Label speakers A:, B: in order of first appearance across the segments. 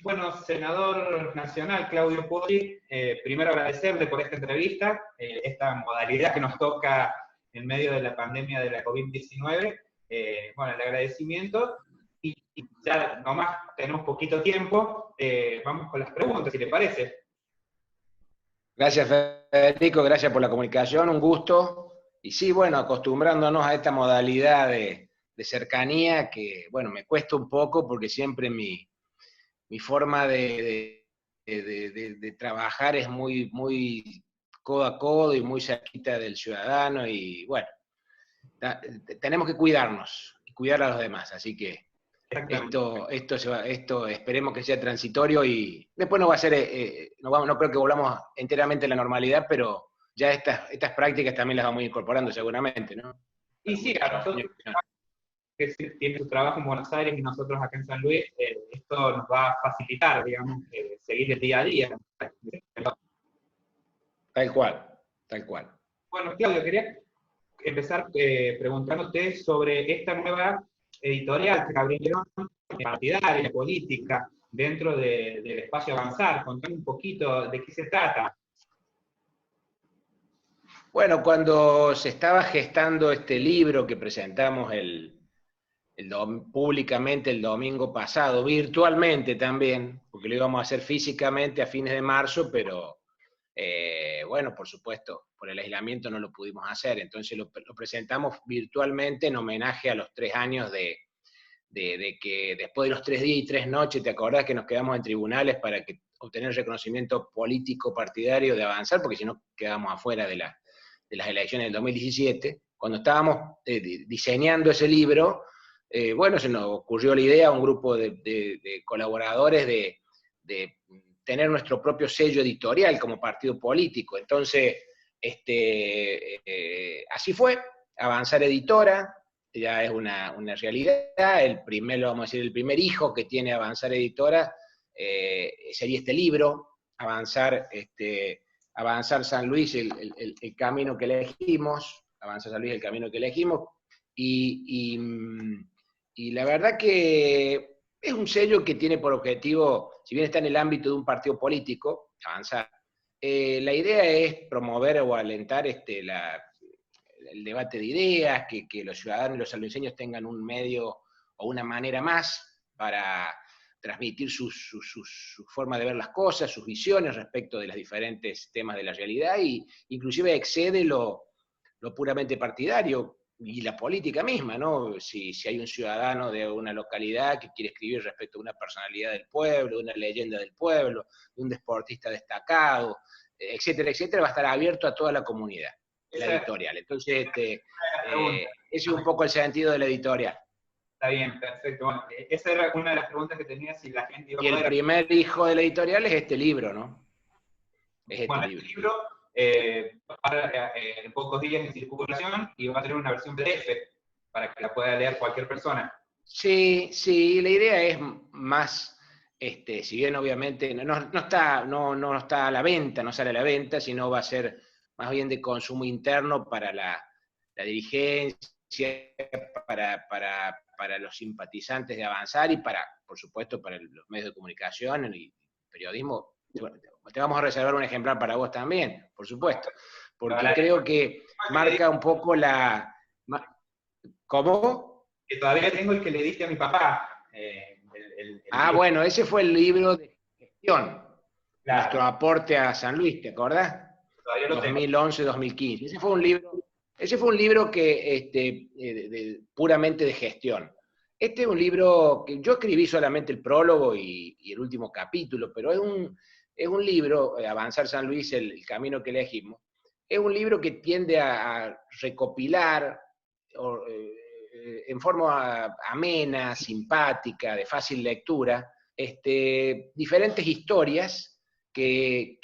A: Bueno, senador nacional Claudio Poggi, primero agradecerle por esta entrevista, esta modalidad que nos toca en medio de la pandemia de la COVID-19. Bueno, el agradecimiento, y ya nomás tenemos poquito tiempo, vamos con las preguntas, si le parece.
B: Gracias, Federico, gracias por la comunicación, un gusto. Y sí, bueno, acostumbrándonos a esta modalidad de cercanía que, bueno, me cuesta un poco porque siempre mi forma de trabajar es muy codo a codo y muy cerquita del ciudadano y, bueno, tenemos que cuidarnos y cuidar a los demás, así que esto esperemos que sea transitorio y después no va a ser, no creo que volvamos enteramente a la normalidad, pero ya estas prácticas también las vamos incorporando seguramente, ¿no?
A: Y sí, a nosotros que tiene su trabajo en Buenos Aires y nosotros acá en San Luis, esto nos va a facilitar, digamos, seguir el día a día.
B: Tal cual, tal cual.
A: Bueno, Claudio, quería empezar preguntándote sobre esta nueva editorial que abrieron, partidaria, política, dentro del espacio Avanzar. Contame un poquito de qué se trata.
B: Bueno, cuando se estaba gestando este libro que presentamos públicamente el domingo pasado, virtualmente también, porque lo íbamos a hacer físicamente a fines de marzo, pero bueno, por supuesto, por el aislamiento no lo pudimos hacer, entonces lo presentamos virtualmente en homenaje a los 3 años de que después de los 3 días y 3 noches, ¿te acordás que nos quedamos en tribunales para obtener reconocimiento político partidario de Avanzar? Porque si no quedamos afuera de las elecciones del 2017. Cuando estábamos diseñando ese libro, bueno, se nos ocurrió la idea a un grupo de colaboradores de tener nuestro propio sello editorial como partido político. Entonces, así fue, Avanzar Editora, ya es una realidad. El primer hijo que tiene Avanzar Editora sería este libro, Avanzar San Luis, el camino que elegimos, Avanzar San Luis, el camino que elegimos, y la verdad que es un sello que tiene por objetivo, si bien está en el ámbito de un partido político, Avanzar, la idea es promover o alentar el debate de ideas, que los ciudadanos y los sanluiseños tengan un medio o una manera más para transmitir su forma de ver las cosas, sus visiones respecto de los diferentes temas de la realidad, y inclusive excede lo puramente partidario y la política misma, ¿no? Si hay un ciudadano de una localidad que quiere escribir respecto a una personalidad del pueblo, de una leyenda del pueblo, de un deportista destacado, etcétera, etcétera, va a estar abierto a toda la comunidad, la editorial. Entonces, ese es un poco el sentido de la editorial.
A: Está bien, perfecto. Bueno, esa era una de las preguntas que tenía, si la gente iba a poder...
B: Y el primer hijo de la editorial es este libro, ¿no?
A: Es este libro para en pocos días en circulación, y va a tener una versión PDF para que la pueda leer cualquier persona.
B: Sí, la idea es más, si bien obviamente no está a la venta, no sale a la venta, sino va a ser más bien de consumo interno para la dirigencia, para los simpatizantes de Avanzar y por supuesto, para los medios de comunicación y periodismo. Te vamos a reservar un ejemplar para vos también, por supuesto, porque creo que marca un poco ¿Cómo?
A: Que todavía tengo el que le diste a mi papá.
B: Bueno, ese fue el libro de gestión, claro, nuestro aporte a San Luis, ¿te acordás? 2011-2015. Ese fue un libro que puramente de gestión. Este es un libro que yo escribí solamente el prólogo y el último capítulo, pero es un libro, Avanzar San Luis, el camino que elegimos, es un libro que tiende a recopilar en forma amena, simpática, de fácil lectura, diferentes historias que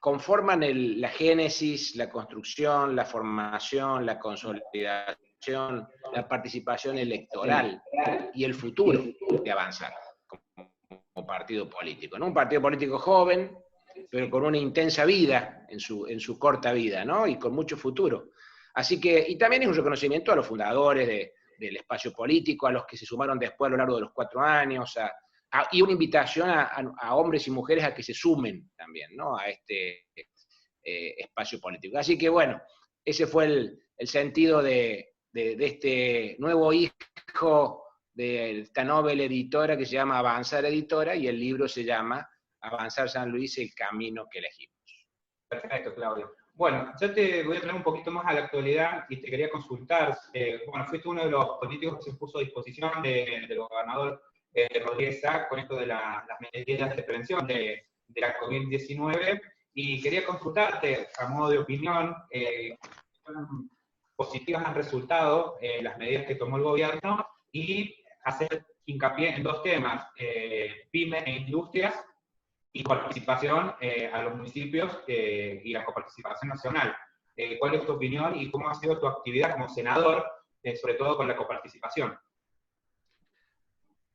B: conforman la génesis, la construcción, la formación, la consolidación, la participación electoral y el futuro de Avanzar como partido político, ¿no? Un partido político joven, pero con una intensa vida en su corta vida, ¿no? Y con mucho futuro. Así que, y también es un reconocimiento a los fundadores del espacio político, a los que se sumaron después a lo largo de los 4 años, y una invitación a hombres y mujeres a que se sumen también, ¿no?, a este espacio político. Así que bueno, ese fue el sentido de este nuevo hijo de esta noble editora que se llama Avanzar Editora, y el libro se llama Avanzar San Luis, el camino que elegimos.
A: Perfecto, Claudio. Bueno, yo te voy a traer un poquito más a la actualidad y te quería consultar. Bueno, fuiste uno de los políticos que se puso a disposición del gobernador Rodríguez Sac con esto de las medidas de prevención de la COVID-19, y quería consultarte, a modo de opinión, ¿cuán positivas han resultado las medidas que tomó el gobierno? Y hacer hincapié en dos temas, pymes e industrias, y participación a los municipios y la coparticipación nacional. ¿Cuál es tu opinión y cómo ha sido tu actividad como senador, sobre todo con la coparticipación?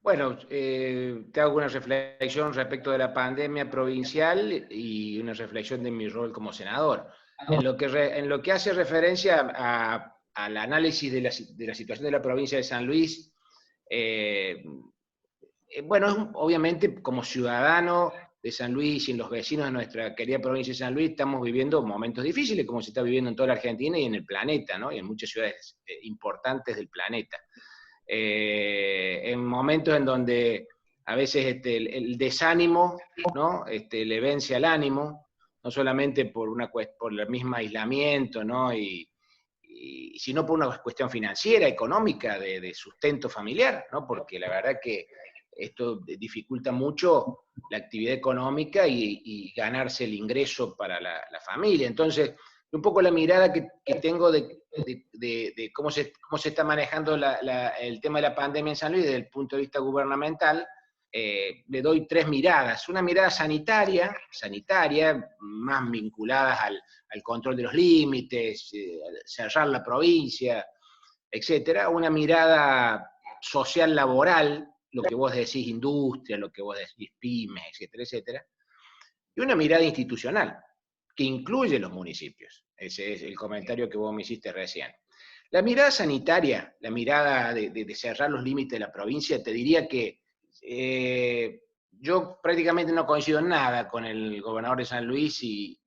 B: Bueno, te hago una reflexión respecto de la pandemia provincial y una reflexión de mi rol como senador. En lo que hace referencia al análisis de la situación de la provincia de San Luis, bueno, obviamente como ciudadano de San Luis y los vecinos de nuestra querida provincia de San Luis estamos viviendo momentos difíciles, como se está viviendo en toda la Argentina y en el planeta, ¿no?, y en muchas ciudades importantes del planeta. En momentos en donde a veces el desánimo, ¿no?, le vence al ánimo, no solamente por el mismo aislamiento, ¿no?, sino por una cuestión financiera, económica, de sustento familiar, ¿no?, porque la verdad que esto dificulta mucho la actividad económica y ganarse el ingreso para la familia. Entonces, un poco la mirada que tengo de cómo se está manejando el tema de la pandemia en San Luis desde el punto de vista gubernamental, le doy tres miradas. Una mirada sanitaria, más vinculadas al control de los límites, cerrar la provincia, etcétera. Una mirada social laboral, lo que vos decís industria, lo que vos decís pymes, etcétera, etcétera. Y una mirada institucional, que incluye los municipios. Ese es el comentario que vos me hiciste recién. La mirada sanitaria, la mirada de cerrar los límites de la provincia, te diría que yo prácticamente no coincido en nada con el gobernador de San Luis y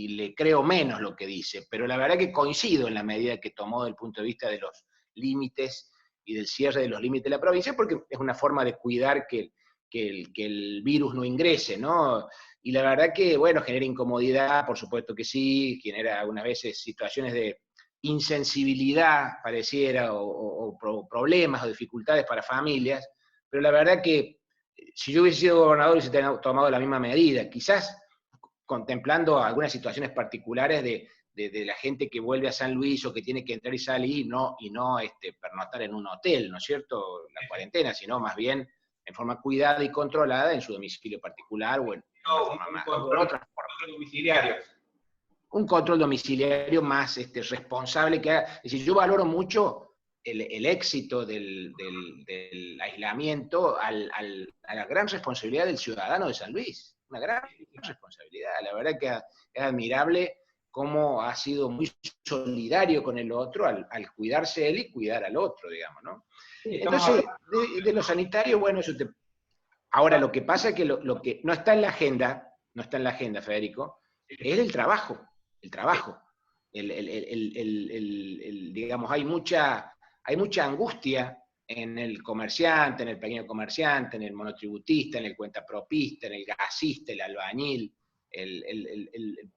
B: le creo menos lo que dice, pero la verdad que coincido en la medida que tomó desde el punto de vista de los límites y del cierre de los límites de la provincia, porque es una forma de cuidar que el virus no ingrese, ¿no? Y la verdad que, bueno, genera incomodidad, por supuesto que sí, genera algunas veces situaciones de insensibilidad, pareciera, o problemas o dificultades para familias, pero la verdad que si yo hubiese sido gobernador hubiese tomado la misma medida, quizás contemplando algunas situaciones particulares de la gente que vuelve a San Luis o que tiene que entrar y salir y no pernoctar en un hotel, ¿no es cierto?, la cuarentena, sino más bien en forma cuidada y controlada en su domicilio particular o en una forma más.
A: Control domiciliario.
B: Un control domiciliario más responsable que haga. Es decir, yo valoro mucho el éxito del aislamiento a la gran responsabilidad del ciudadano de San Luis. Una gran responsabilidad. La verdad que es admirable cómo ha sido muy solidario con el otro al cuidarse él y cuidar al otro, digamos, ¿no? Entonces, de lo sanitario, bueno, ahora lo que pasa es que lo que no está en la agenda, Federico, es el trabajo. Digamos, hay mucha angustia en el comerciante, en el pequeño comerciante, en el monotributista, en el cuentapropista, en el gasista, el albañil, el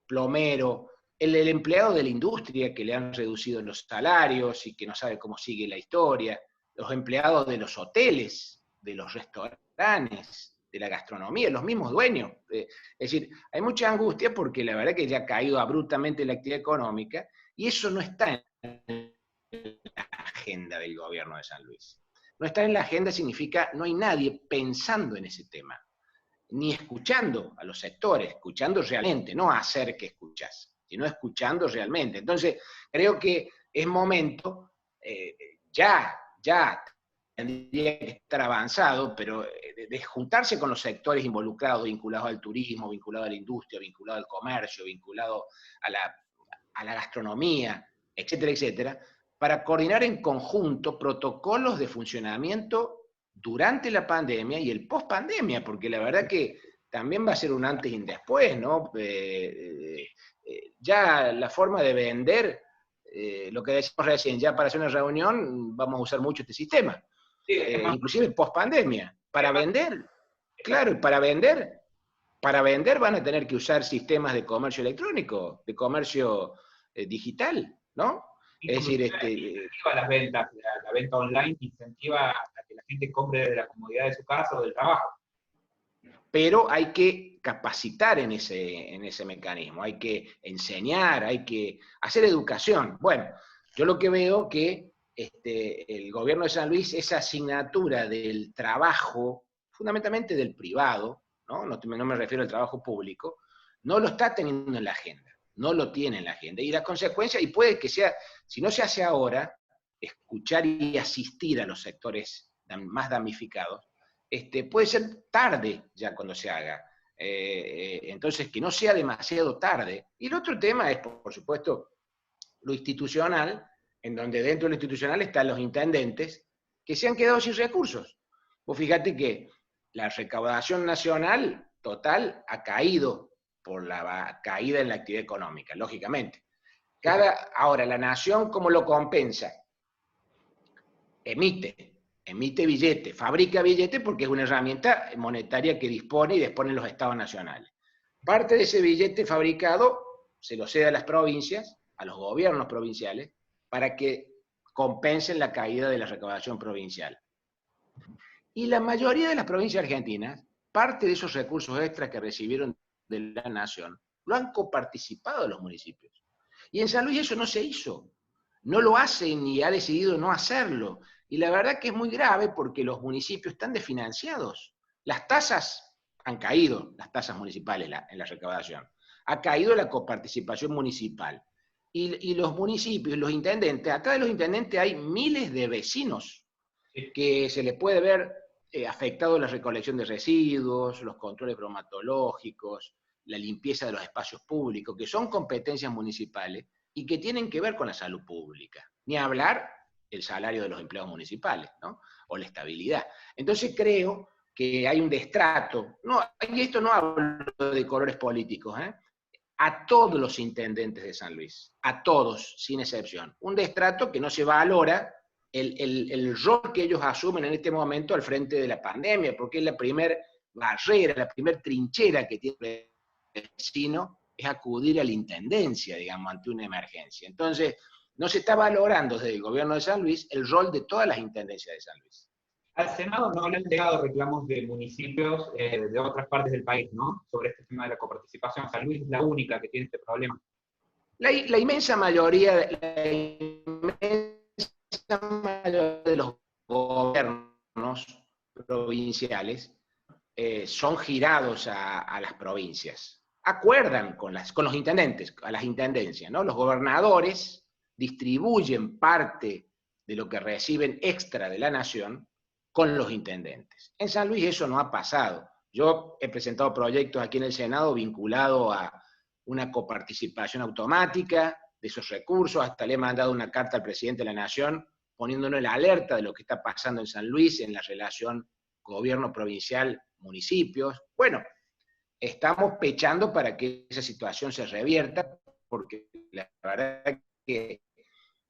B: plomero, el empleado de la industria que le han reducido los salarios y que no sabe cómo sigue la historia, los empleados de los hoteles, de los restaurantes, de la gastronomía, los mismos dueños. Es decir, hay mucha angustia porque la verdad que ya ha caído abruptamente la actividad económica y eso no está en la agenda del gobierno de San Luis. No estar en la agenda significa no hay nadie pensando en ese tema, ni escuchando a los sectores, escuchando realmente, no hacer que escuchas, sino escuchando realmente. Entonces, creo que es momento, ya tendría que estar avanzado, pero de juntarse con los sectores vinculados al turismo, vinculados a la industria, vinculados al comercio, vinculados a la gastronomía, etcétera, etcétera, para coordinar en conjunto protocolos de funcionamiento durante la pandemia y el post-pandemia, porque la verdad que también va a ser un antes y un después, ¿no? Ya la forma de vender, lo que decíamos recién, ya para hacer una reunión vamos a usar mucho este sistema,
A: Sí, es más,
B: inclusive post-pandemia.
A: es
B: Para
A: más,
B: vender, claro,
A: exacto.
B: y para vender van a tener que usar sistemas de comercio electrónico, de comercio digital, ¿no? Es decir,
A: Inclusive incentiva las ventas, la venta online incentiva a que la gente compre desde la comodidad de su casa o del trabajo.
B: pero hay que capacitar en ese mecanismo, hay que enseñar, hay que hacer educación. Bueno, yo lo que veo que el gobierno de San Luis, esa asignatura del trabajo, fundamentalmente del privado, no me refiero al trabajo público, no lo está teniendo en la agenda, no lo tiene en la agenda. Y la consecuencia, y puede que sea, si no se hace ahora, escuchar y asistir a los sectores más damnificados, puede ser tarde ya cuando se haga. Entonces, que no sea demasiado tarde. Y el otro tema es, por supuesto, lo institucional, en donde dentro de lo institucional están los intendentes que se han quedado sin recursos. Vos fíjate que la recaudación nacional total ha caído por la caída en la actividad económica, lógicamente. Ahora, la nación, ¿cómo lo compensa? Emite billete, fabrica billete porque es una herramienta monetaria que dispone y disponen los estados nacionales. Parte de ese billete fabricado se lo cede a las provincias, a los gobiernos provinciales, para que compensen la caída de la recaudación provincial. Y la mayoría de las provincias argentinas, parte de esos recursos extras que recibieron de la nación, lo han coparticipado los municipios. Y en San Luis eso no se hizo. No lo hacen y ha decidido no hacerlo. Y la verdad que es muy grave porque los municipios están desfinanciados. Las tasas han caído, las tasas municipales en la recaudación. Ha caído la coparticipación municipal. Y los municipios, los intendentes, atrás de los intendentes hay miles de vecinos que se les puede ver afectado la recolección de residuos, los controles bromatológicos, la limpieza de los espacios públicos, que son competencias municipales y que tienen que ver con la salud pública. Ni hablar el salario de los empleados municipales, ¿no? O la estabilidad. Entonces creo que hay un destrato, y esto no hablo de colores políticos, a todos los intendentes de San Luis, a todos, sin excepción. Un destrato que no se valora el rol que ellos asumen en este momento al frente de la pandemia, porque es la primera barrera, la primera trinchera que tiene el vecino, es acudir a la intendencia, digamos, ante una emergencia. Entonces, no se está valorando desde el gobierno de San Luis el rol de todas las intendencias de San Luis.
A: Al Senado no le han llegado reclamos de municipios de otras partes del país, ¿no? Sobre este tema de la coparticipación. San Luis es la única que tiene este problema.
B: La inmensa mayoría de los gobiernos provinciales son girados a las provincias. Acuerdan con los intendentes, a las intendencias, ¿no? Los gobernadores distribuyen parte de lo que reciben extra de la nación con los intendentes. En San Luis eso no ha pasado. Yo he presentado proyectos aquí en el Senado vinculados a una coparticipación automática de esos recursos, hasta le he mandado una carta al presidente de la Nación poniéndonos en la alerta de lo que está pasando en San Luis en la relación gobierno provincial, municipios. Bueno, estamos pechando para que esa situación se revierta, porque la verdad que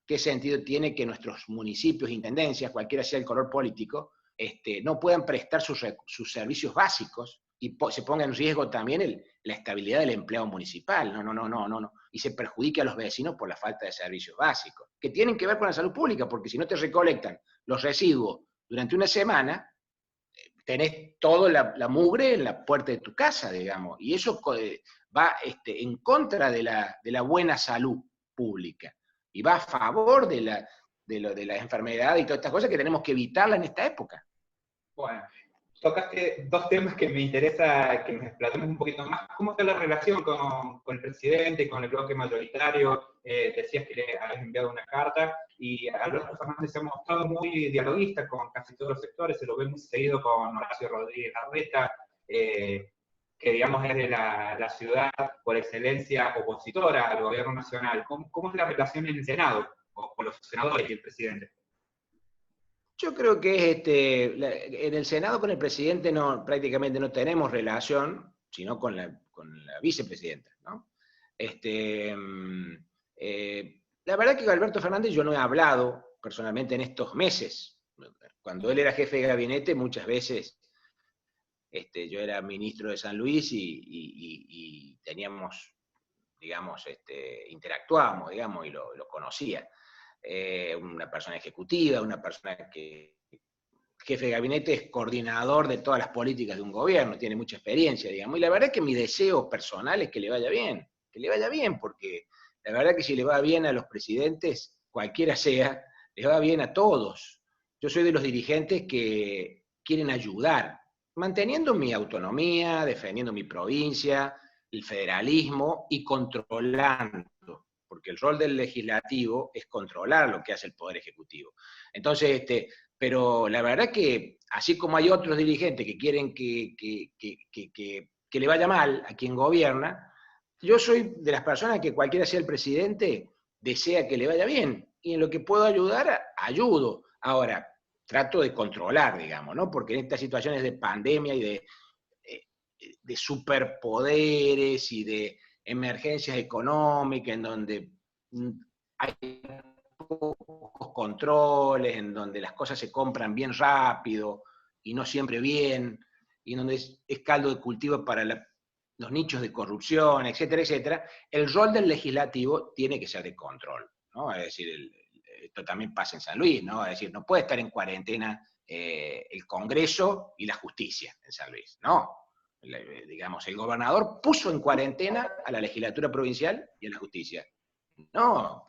B: qué sentido tiene que nuestros municipios, intendencias, cualquiera sea el color político, no puedan prestar sus servicios básicos y se ponga en riesgo también la estabilidad del empleado municipal. No. Y se perjudica a los vecinos por la falta de servicios básicos, que tienen que ver con la salud pública, porque si no te recolectan los residuos durante una semana, tenés toda la mugre en la puerta de tu casa, digamos, y eso va en contra de la buena salud pública, y va a favor de la enfermedad y todas estas cosas que tenemos que evitarla en esta época.
A: Bueno, tocaste dos temas que me interesa que nos explatemos un poquito más. ¿Cómo está la relación con el presidente, con el bloque mayoritario? Decías que le habías enviado una carta, y Alberto Fernández se ha mostrado muy dialoguista con casi todos los sectores, se lo ve muy seguido con Horacio Rodríguez Larreta, que digamos es de la ciudad por excelencia opositora al gobierno nacional. ¿Cómo es la relación en el Senado, con los senadores y el presidente?
B: Yo creo que en el Senado con el presidente prácticamente no tenemos relación, sino con la vicepresidenta, ¿no? La verdad que con Alberto Fernández yo no he hablado personalmente en estos meses. Cuando él era jefe de gabinete, muchas veces yo era ministro de San Luis y teníamos, digamos, interactuábamos, digamos, y lo conocía. Una persona ejecutiva, una persona que jefe de gabinete es coordinador de todas las políticas de un gobierno, tiene mucha experiencia, digamos, y la verdad que mi deseo personal es que le vaya bien, porque la verdad que si le va bien a los presidentes, cualquiera sea, les va bien a todos. Yo soy de los dirigentes que quieren ayudar, manteniendo mi autonomía, defendiendo mi provincia, el federalismo y controlando, porque el rol del legislativo es controlar lo que hace el Poder Ejecutivo. Entonces, pero la verdad que, así como hay otros dirigentes que quieren que le vaya mal a quien gobierna, yo soy de las personas que cualquiera sea el presidente, desea que le vaya bien, y en lo que puedo ayudar, ayudo. Ahora, trato de controlar, digamos, ¿no? Porque en estas situaciones de pandemia y de superpoderes y de emergencias económicas en donde hay pocos controles, en donde las cosas se compran bien rápido y no siempre bien, y en donde es caldo de cultivo para los nichos de corrupción, etcétera, etcétera, el rol del legislativo tiene que ser de control, ¿no? Es decir, esto también pasa en San Luis, ¿no? Es decir, no puede estar en cuarentena el Congreso y la justicia en San Luis, no. Digamos, el gobernador puso en cuarentena a la legislatura provincial y a la justicia. No,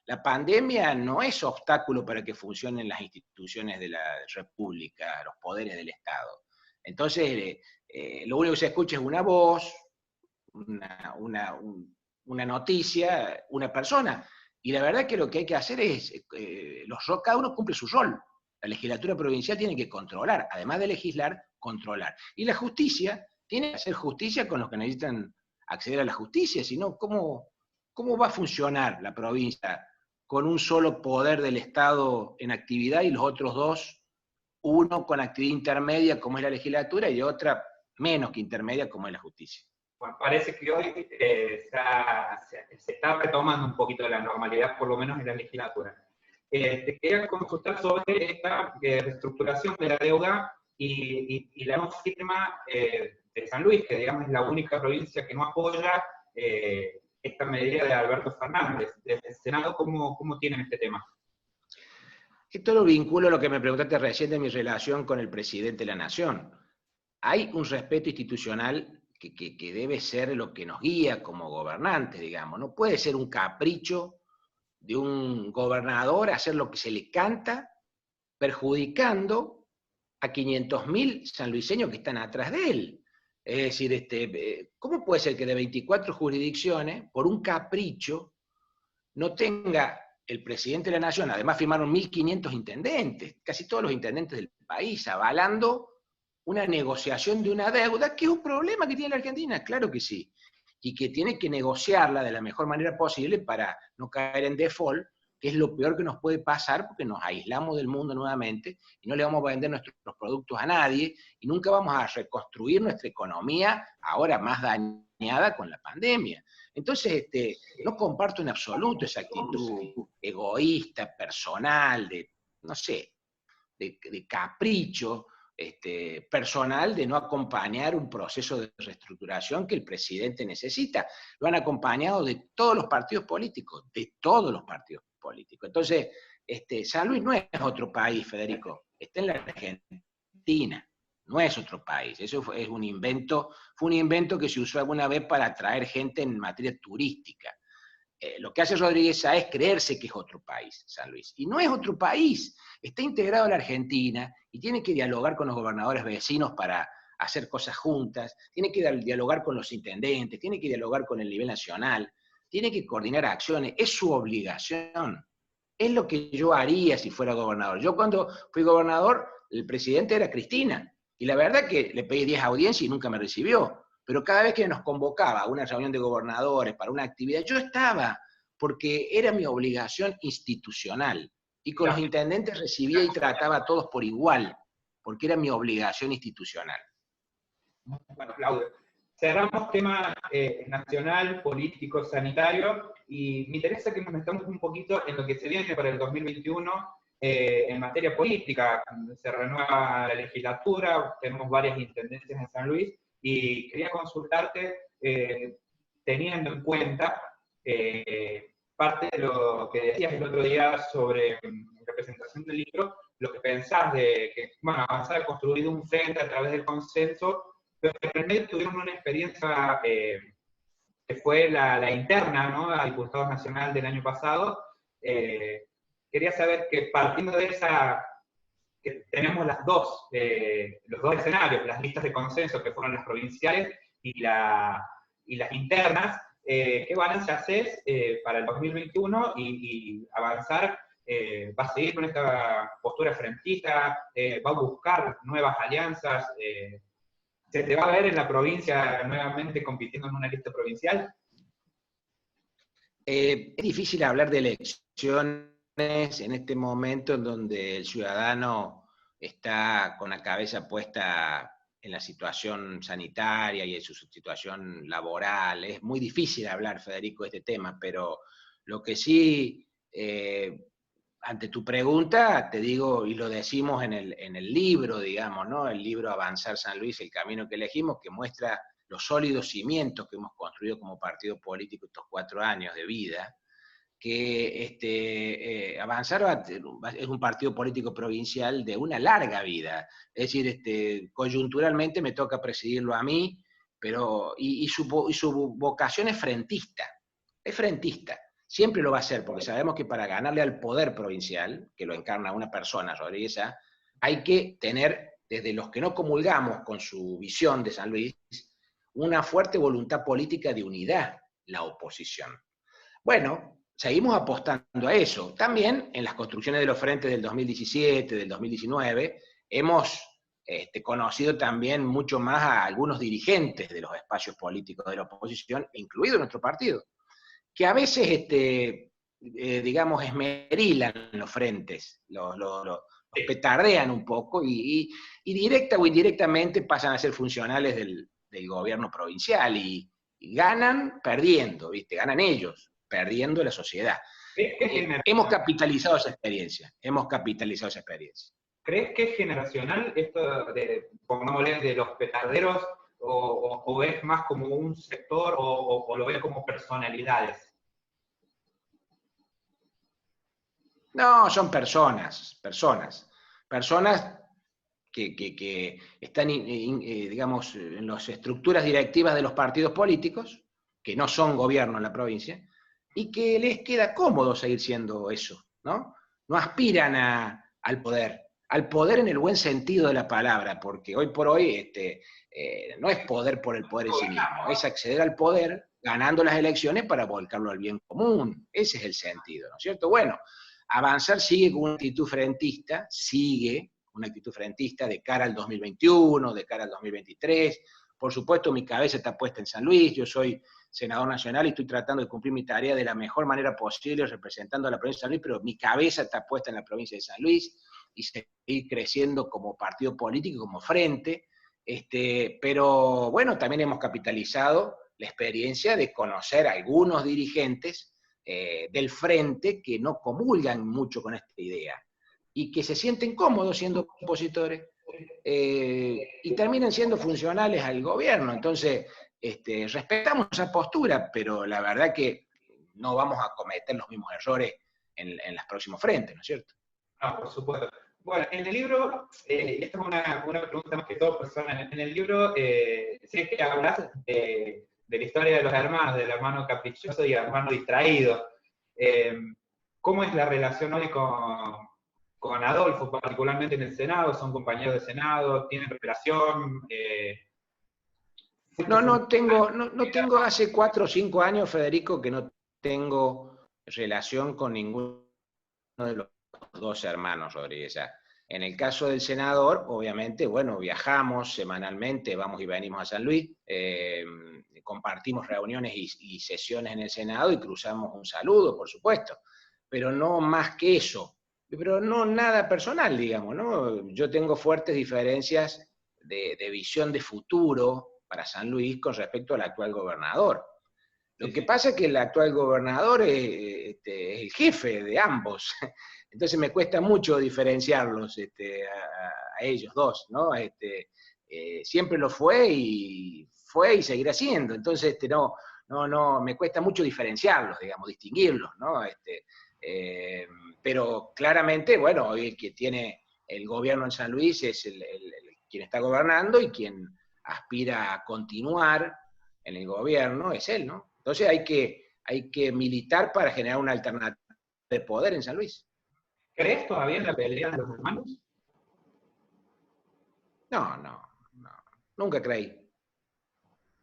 B: la pandemia no es obstáculo para que funcionen las instituciones de la República, los poderes del Estado. Entonces, lo único que se escucha es una voz, una noticia, una persona. Y la verdad que lo que hay que hacer es, cada uno cumple su rol. La legislatura provincial tiene que controlar, además de legislar, controlar. Y la justicia tiene que hacer justicia con los que necesitan acceder a la justicia, si no, ¿cómo va a funcionar la provincia con un solo poder del Estado en actividad y los otros dos, uno con actividad intermedia como es la legislatura y otra menos que intermedia como es la justicia?
A: Bueno, parece que hoy se está retomando un poquito de la normalidad, por lo menos en la legislatura. Te quería consultar sobre esta reestructuración de la deuda y la no firma de San Luis, que digamos es la única provincia que no apoya esta medida de Alberto Fernández. Desde el Senado, ¿cómo tienen este tema?
B: Esto lo vinculo a lo que me preguntaste recién de mi relación con el presidente de la Nación. Hay un respeto institucional que debe ser lo que nos guía como gobernantes, digamos. No puede ser un capricho de un gobernador hacer lo que se le canta, perjudicando a 500.000 sanluiseños que están atrás de él. Es decir, ¿cómo puede ser que de 24 jurisdicciones, por un capricho, no tenga el presidente de la Nación, además firmaron 1.500 intendentes, casi todos los intendentes del país, avalando una negociación de una deuda, que es un problema que tiene la Argentina? Claro que sí, y que tiene que negociarla de la mejor manera posible para no caer en default, que es lo peor que nos puede pasar, porque nos aislamos del mundo nuevamente y no le vamos a vender nuestros productos a nadie y nunca vamos a reconstruir nuestra economía, ahora más dañada con la pandemia. Entonces, no comparto en absoluto esa actitud egoísta, personal, no sé, de capricho personal de no acompañar un proceso de reestructuración que el presidente necesita. Lo han acompañado de todos los partidos políticos, Entonces, San Luis no es otro país, Federico, está en la Argentina, no es otro país. Eso fue un invento que se usó alguna vez para atraer gente en materia turística. Lo que hace Rodríguez Sá es creerse que es otro país, San Luis. Y no es otro país, está integrado a la Argentina y tiene que dialogar con los gobernadores vecinos para hacer cosas juntas, tiene que dialogar con los intendentes, tiene que dialogar con el nivel nacional, tiene que coordinar acciones, es su obligación. Es lo que yo haría si fuera gobernador. Yo cuando fui gobernador, el presidente era Cristina, y la verdad que le pedí 10 audiencias y nunca me recibió. Pero cada vez que nos convocaba a una reunión de gobernadores para una actividad, yo estaba, porque era mi obligación institucional. y con los intendentes recibía y trataba a todos por igual, porque era mi obligación institucional.
A: Bueno, Claudio, cerramos tema nacional, político, sanitario, y me interesa que nos metamos un poquito en lo que se viene para el 2021 en materia política. Se renueva la legislatura, tenemos varias intendencias en San Luis, y quería consultarte, teniendo en cuenta parte de lo que decías el otro día sobre representación del libro, lo que pensás de que, bueno, avanzar a construir un frente a través del consenso, pero en el medio tuvieron una experiencia que fue la interna, ¿no?, a diputados nacional del año pasado. Quería saber que partiendo de esa, que tenemos los dos escenarios, las listas de consenso que fueron las provinciales y las internas, ¿qué balance haces para el 2021 y avanzar? ¿Va a seguir con esta postura frentista? ¿Va a buscar nuevas alianzas? ¿Se te va a ver en la provincia nuevamente compitiendo en una lista provincial?
B: Es difícil hablar de elecciones en este momento en donde el ciudadano está con la cabeza puesta en la situación sanitaria y en su situación laboral. Es muy difícil hablar, Federico, de este tema, pero lo que sí, ante tu pregunta, te digo, y lo decimos en el libro, digamos, ¿no? El libro Avanzar San Luis, el camino que elegimos, que muestra los sólidos cimientos que hemos construido como partido político estos 4 años de vida, que Avanzar es un partido político provincial de una larga vida. Es decir, coyunturalmente me toca presidirlo a mí, pero, y su vocación es frentista. Es frentista. Siempre lo va a ser, porque sabemos que para ganarle al poder provincial, que lo encarna una persona, Rodríguez Sá, hay que tener, desde los que no comulgamos con su visión de San Luis, una fuerte voluntad política de unidad, la oposición. Bueno, seguimos apostando a eso. También en las construcciones de los frentes del 2017, del 2019, hemos conocido también mucho más a algunos dirigentes de los espacios políticos de la oposición, incluido nuestro partido, que a veces, digamos, esmerilan los frentes, los petardean un poco y directa o indirectamente pasan a ser funcionales del gobierno provincial y ganan perdiendo, ¿viste? Ganan ellos, perdiendo la sociedad. Hemos capitalizado esa experiencia,
A: ¿Crees que es generacional esto de, pongámosle, de los petarderos, o es más como un sector, o lo ves como personalidades?
B: No, son personas que están, digamos, en las estructuras directivas de los partidos políticos, que no son gobierno en la provincia, y que les queda cómodo seguir siendo eso, ¿no? No aspiran al poder en el buen sentido de la palabra, porque hoy por hoy no es poder por el poder en sí mismo, es acceder al poder ganando las elecciones para volcarlo al bien común. Ese es el sentido, ¿no es cierto? Bueno, Avanzar sigue con una actitud frentista, de cara al 2021, de cara al 2023. Por supuesto, mi cabeza está puesta en San Luis, yo soy senador nacional y estoy tratando de cumplir mi tarea de la mejor manera posible, representando a la provincia de San Luis, pero mi cabeza está puesta en la provincia de San Luis y seguir creciendo como partido político, como frente. Pero bueno, también hemos capitalizado la experiencia de conocer a algunos dirigentes del frente que no comulgan mucho con esta idea y que se sienten cómodos siendo opositores y terminan siendo funcionales al gobierno. Entonces, respetamos esa postura, pero la verdad que no vamos a cometer los mismos errores en los próximos frentes, ¿no es cierto?
A: No, por supuesto. Bueno, en el libro, esta es una pregunta más que todo personal, en el libro sí que hablas de la historia de los hermanos, del hermano caprichoso y el hermano distraído. ¿Cómo es la relación hoy con Adolfo, particularmente en el Senado? ¿Son compañeros de Senado? ¿Tienen relación?
B: No tengo hace 4 o 5 años, Federico, que no tengo relación con ninguno de los 2 hermanos Rodríguez. En el caso del senador, obviamente, bueno, viajamos semanalmente, vamos y venimos a San Luis, compartimos reuniones y sesiones en el Senado y cruzamos un saludo, por supuesto, pero no más que eso. pero no nada personal, digamos, ¿no? Yo tengo fuertes diferencias de visión de futuro para San Luis con respecto al actual gobernador. Lo
A: Sí,
B: que
A: sí.
B: pasa es que el actual gobernador es el jefe de ambos, entonces me cuesta mucho diferenciarlos a ellos dos, ¿no? Siempre lo fue y seguirá siendo, entonces no, me cuesta mucho diferenciarlos, digamos, distinguirlos, ¿no? Eh, pero claramente, bueno, hoy el que tiene el gobierno en San Luis es quien está gobernando y quien aspira a continuar en el gobierno es él, ¿no? Entonces hay que militar para generar una alternativa de poder en San Luis.
A: ¿Crees todavía en la pelea de los hermanos?
B: No, nunca creí.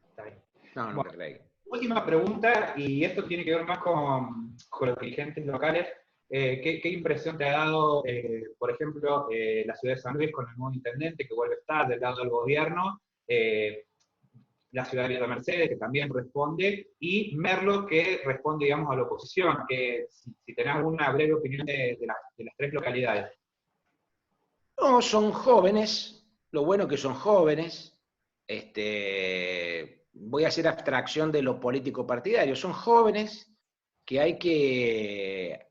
A: Está bien.
B: No, nunca
A: Bueno,
B: creí.
A: última pregunta, y esto tiene que ver más con los dirigentes locales. ¿Qué impresión te ha dado, por ejemplo, la ciudad de San Luis con el nuevo intendente que vuelve a estar del lado del gobierno? La ciudad de Villa Mercedes, que también responde, y Merlo, que responde, digamos, a la oposición, que si tenés alguna breve opinión de las tres localidades.
B: No, son jóvenes, lo bueno que son jóvenes, voy a hacer abstracción de lo político partidario, son jóvenes que hay que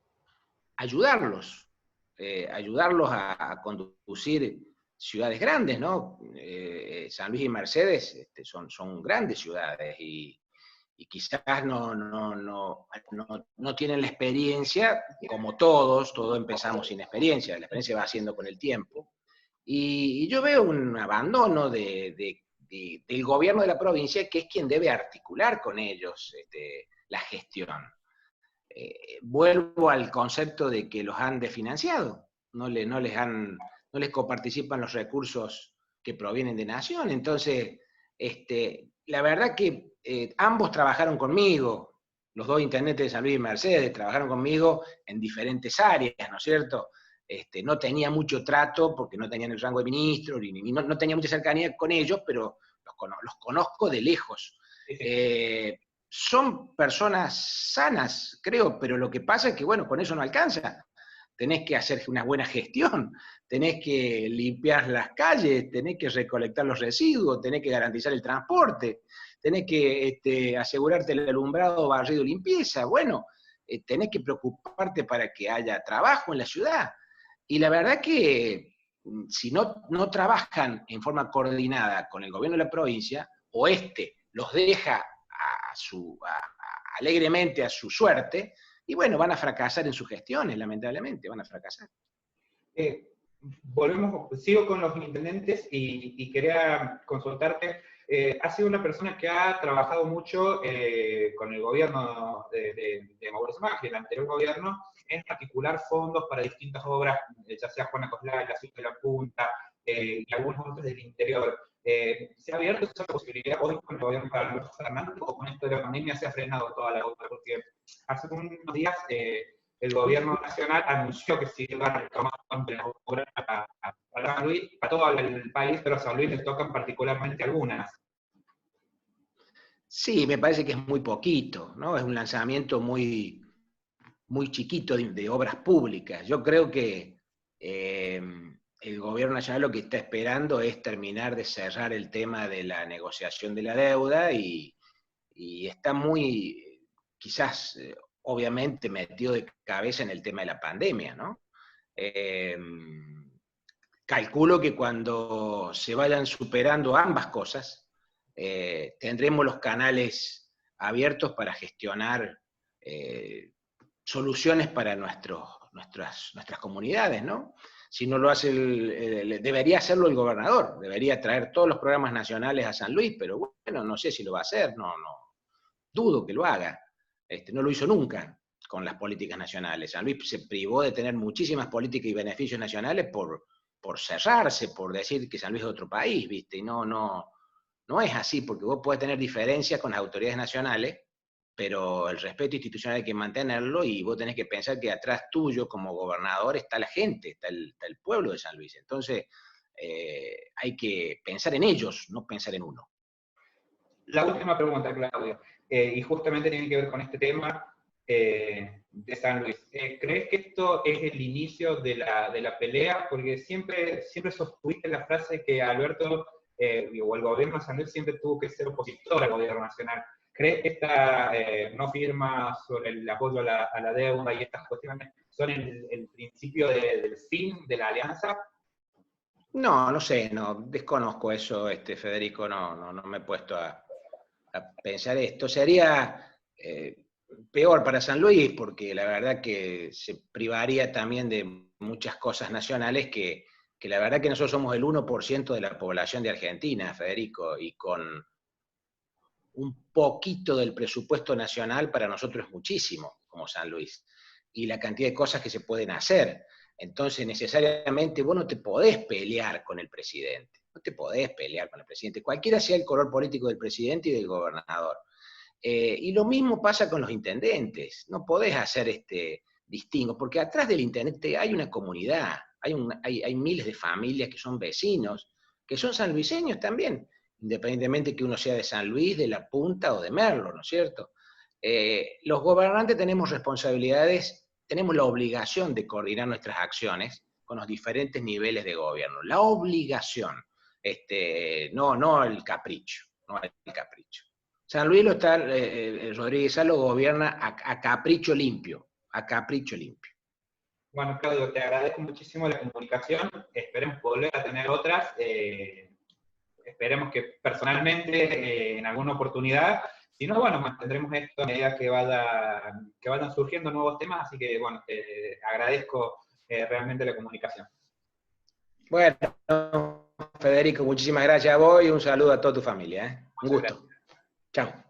B: ayudarlos a conducir ciudades grandes, ¿no? San Luis y Mercedes son grandes ciudades y quizás no tienen la experiencia, como todos empezamos sin experiencia, la experiencia va haciendo con el tiempo, y yo veo un abandono del gobierno de la provincia, que es quien debe articular con ellos la gestión. Vuelvo al concepto de que los han desfinanciado, no les coparticipan los recursos que provienen de Nación. Entonces, la verdad que ambos trabajaron conmigo, los dos intendentes de San Luis y Mercedes trabajaron conmigo en diferentes áreas, ¿no es cierto? No tenía mucho trato porque no tenían el rango de ministro, no tenía mucha cercanía con ellos, pero los conozco de lejos.
A: Sí, sí.
B: Son personas sanas, creo, pero lo que pasa es que, bueno, con eso no alcanza. Tenés que hacer una buena gestión, tenés que limpiar las calles, tenés que recolectar los residuos, tenés que garantizar el transporte, tenés que asegurarte el alumbrado, barrido y limpieza. Bueno, tenés que preocuparte para que haya trabajo en la ciudad. Y la verdad que si no trabajan en forma coordinada con el gobierno de la provincia, o los deja alegremente a su suerte, y bueno, van a fracasar en sus gestiones, lamentablemente, van a fracasar.
A: Sigo con los intendentes y quería consultarte. Has sido una persona que ha trabajado mucho con el gobierno de Mauricio Macri, el anterior gobierno, en articular fondos para distintas obras, ya sea Juana Coslay, la Ciudad de la Punta y algunos otros del interior. ¿Se ha abierto esa posibilidad hoy con el gobierno para Alberto Fernández o con esto de la pandemia se ha frenado toda la obra? Porque hace unos días el gobierno nacional anunció que se iban a tomar obras a San Luis, a todo el país, pero a San Luis le tocan particularmente algunas.
B: Sí, me parece que es muy poquito, ¿no? Es un lanzamiento muy chiquito de obras públicas. Yo creo que el gobierno nacional lo que está esperando es terminar de cerrar el tema de la negociación de la deuda y está quizás, obviamente, metido de cabeza en el tema de la pandemia, ¿no? Calculo que cuando se vayan superando ambas cosas, tendremos los canales abiertos para gestionar soluciones para nuestras comunidades, ¿no? Si no lo hace, debería hacerlo el gobernador, debería traer todos los programas nacionales a San Luis, pero bueno, no sé si lo va a hacer, no dudo que lo haga. No lo hizo nunca con las políticas nacionales. San Luis se privó de tener muchísimas políticas y beneficios nacionales por cerrarse, por decir que San Luis es otro país, ¿viste? Y no es así, porque vos podés tener diferencias con las autoridades nacionales, pero el respeto institucional hay que mantenerlo y vos tenés que pensar que atrás tuyo como gobernador está la gente, está el pueblo de San Luis. Entonces, hay que pensar en ellos, no pensar en uno.
A: La última pregunta, Claudio, y justamente tiene que ver con este tema. de San Luis. ¿Crees que esto es el inicio de la pelea? Porque siempre sostuviste la frase que Alberto o el gobierno de San Luis siempre tuvo que ser opositor al gobierno nacional. ¿Crees que esta no firma sobre el apoyo a la deuda y estas cuestiones son el principio del fin de la alianza?
B: No, no sé, no, desconozco eso, Federico, no me he puesto a pensar esto. Sería peor para San Luis, porque la verdad que se privaría también de muchas cosas nacionales que la verdad que nosotros somos el 1% de la población de Argentina, Federico, y con un poquito del presupuesto nacional para nosotros es muchísimo, como San Luis, y la cantidad de cosas que se pueden hacer. Entonces, necesariamente vos no te podés pelear con el presidente, no te podés pelear con el presidente, cualquiera sea el color político del presidente y del gobernador. Y lo mismo pasa con los intendentes, no podés hacer distingo, porque atrás del intendente hay una comunidad, hay miles de familias que son vecinos, que son sanluiseños también, independientemente que uno sea de San Luis, de La Punta o de Merlo, ¿no es cierto? Los gobernantes tenemos responsabilidades, tenemos la obligación de coordinar nuestras acciones con los diferentes niveles de gobierno. La obligación, no el capricho, no el capricho. San Luis lo está, Rodríguez Sá lo gobierna a capricho limpio, a capricho limpio.
A: Bueno, Claudio, te agradezco muchísimo la comunicación, esperemos volver a tener otras, esperemos que personalmente en alguna oportunidad, si no, bueno, mantendremos esto a medida que vayan surgiendo nuevos temas, así que bueno, te agradezco realmente la comunicación.
B: Bueno, Federico, muchísimas gracias a vos y un saludo a toda tu familia. Un gusto. Chao.